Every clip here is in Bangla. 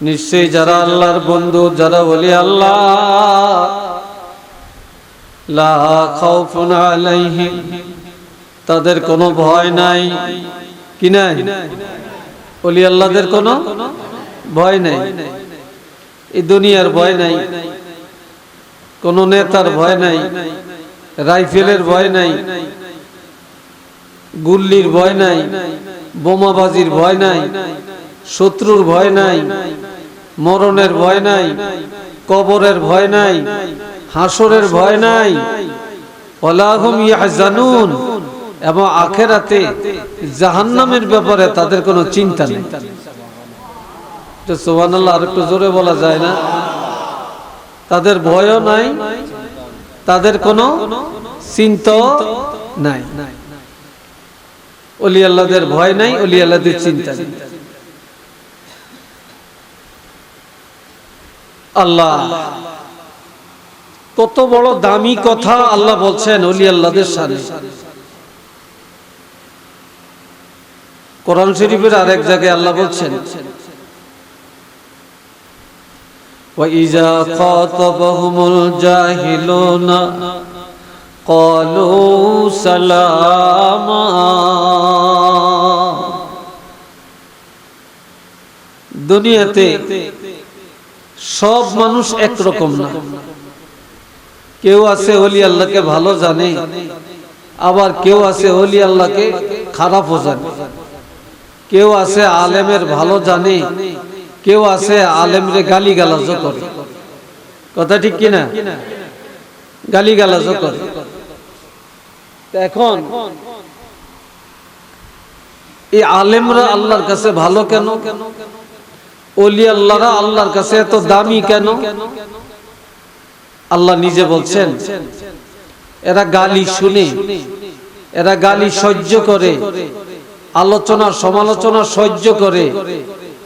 নিশ্চয়ই যারা আল্লাহর বন্ধু, যারা ওলি আল্লাহ, লা খাউফুন আলাইহিম, তাদের কোনো ভয় নাই। কি নাই? ওলি আল্লাহদের কোনো ভয় নাই। এই দুনিয়ার ভয় নাই, কোন নেতার ভয় নাই, রাইফেলের ভয় নাই, গুল্লির ভয় নাই, বোমাবাজির ভয় নাই, শত্রুর ভয় নাই, মরণের ভয় নাই, কবরের ভয় নাই, হাসরের ভয় নাই। ওয়ালা হুম ইয়াহজানুন, এবং আখিরাতে জাহান্নামের ব্যাপারে তাদের কোনো চিন্তা নেই। তো সুবহানাল্লাহ, আর একটু জোরে বলা যায় না? তাদের ভয়ও নাই, তাদের কোনো চিন্তাও নাই। ওলি আল্লাহদের ভয় নাই, ওলি আল্লাহদের চিন্তা নেই। আল্লাহ কত বড় দামি কথা আল্লাহ বলছেন ওলি আল্লাহদের শানে। কোরআন শরীফের আরেক জায়গায় আল্লাহ বলছেন, وَإِذَا خَاطَبَهُمُ الْجَاهِلُونَ قَالُوا سَلَامًا। দুনিয়াতে সব মানুষ একরকম না। কেউ আছে ওলি আল্লাহকে ভালো জানে, আবার কেউ আছে ওলি আল্লাহকে খারাপও জানে। কেউ আছে আলেমের ভালো জানে, কেউ আছে আলেমরে গালি গালাজও করে। কথা ঠিক কিনা? গালি গালাজও করে। এখন এই আলেমরা আল্লাহর কাছে ভালো কেন? ওলি আল্লাহরা আল্লাহর কাছে এত দামি কেন? আল্লাহ নিজে বলছেন, এরা গালি শুনে, এরা গালি সহ্য করে, আলোচনা সমালোচনা সহ্য করে,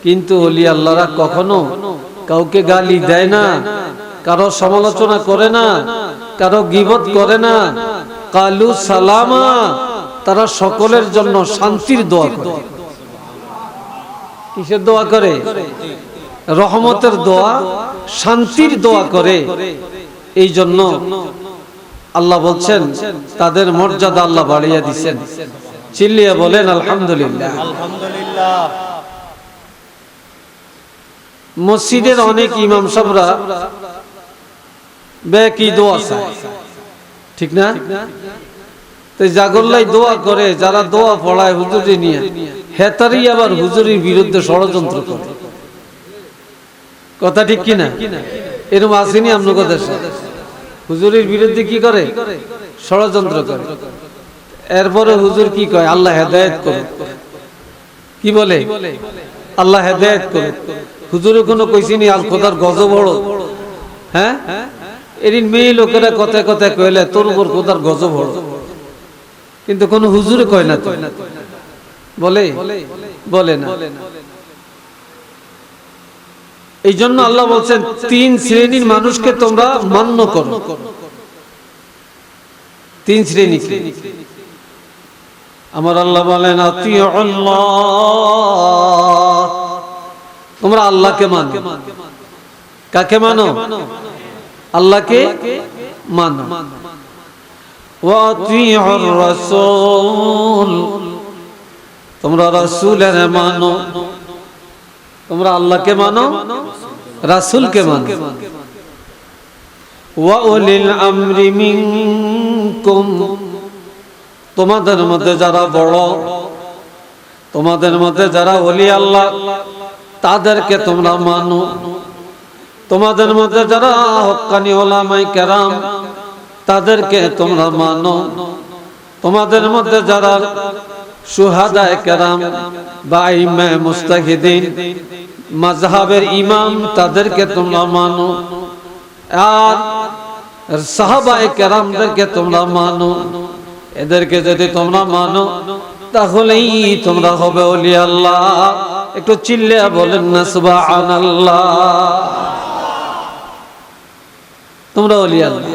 কিন্তু ওলি আল্লাহরা কখনো কাউকে গালি দেয় না, কারো সমালোচনা করে না, কারো গীবত করে না। কালু সালামা, তারা সকলের জন্য শান্তির দোয়া করে। কিসের দোয়া করে? রহমতের দোয়া, শান্তির দোয়া করে। এই জন্য আল্লাহ বলছেন তাদের মর্যাদা আল্লাহ বাড়িয়ে দিচ্ছেন। চিল্লিয়ে বলেন আলহামদুলিল্লাহ। আলহামদুলিল্লাহ। মসজিদের অনেক ইমাম সাহেবরা বেকি দোয়া চায়, ঠিক না? তো জাগল্লাই দোয়া করে, যারা দোয়া পড়ায় হুজুরি নিয়ে, হেতারি আবার হুজুরির বিরুদ্ধে ষড়যন্ত্র করে। কথা ঠিক কিনা? এরকম আসেনি আপনার দেশে? হুজুরির বিরুদ্ধে কি করে? ষড়যন্ত্র করে। এরপরে হুজুর কি কয়? আল্লাহ হেদায়েত করুক। কি বলে? আল্লাহ হেদায়েত করুক। হুজুরে কোনো কইছিনি আল খোদার গজব বড়? হ্যাঁ, এদিন মেয়ে লোকেরা কথায় কথায় কইলে তোর উপর খোদার গজব বড়, কিন্তু কোন হুজুরে কয় না। তো বলে? বলে না। এই জন্য আল্লাহ বলছেন তিন শ্রেণীর মানুষকে তোমরা মান্য করো। তিন শ্রেণী। আমার আল্লাহ বলেন আতিউল্লাহ, তোমরা আল্লাহকে মানো। কাকে মানো? আল্লাহকে মানো। ওয়া আতিউর রাসূল, তোমরা রাসূলের মানো। তোমরা আল্লাহকে মানো, রাসূলকে মানো। ওয়া উলিল আমরি মিনকুম, তোমাদের মধ্যে যারা বড়, তোমাদের মধ্যে যারা ওলি আল্লাহ, তাদেরকে তোমরা মানো। তোমাদের মধ্যে যারা হক্কানি উলামায়ে কেরাম, তাদেরকে তোমরা মানো। তোমাদের মধ্যে যারা শুহাদায়ে কেরাম বা ইমাম মুস্তাহিদিন, মাযহাবের ইমাম, তাদেরকে তোমরা মানো। আর সাহাবায়ে কেরামদেরকে তোমরা মানো। এদেরকে যদি তোমরা মানো তাহলেই তোমরা হবে ওলি আল্লাহ। একটু চিল্লিয়ে বলেন না সুবহানাল্লাহ। তোমরা ওলি আল্লাহ।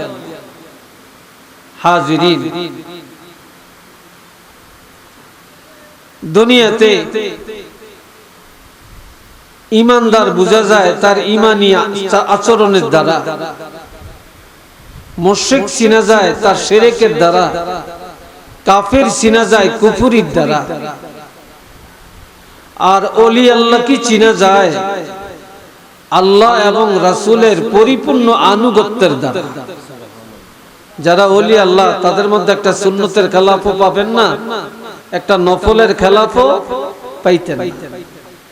হাজিরিন, দুনিয়াতে ইমানদার বোঝা যায় তার ঈমানী আচরণের দ্বারা, মুশরিক চিনা যায় তার শিরকের দ্বারা, কাফের চিনা যায় কুফরির দ্বারা। আর ওলি আল্লাহ কি চিনা যায়? আল্লাহ এবং রাসূলের পরিপূর্ণ আনুগত্যের দ্বারা। যারা ওলি আল্লাহ তাদের মধ্যে একটা সুন্নতের খেলাফও পাবেন না, একটা নফলের খেলাফও পাইতেন।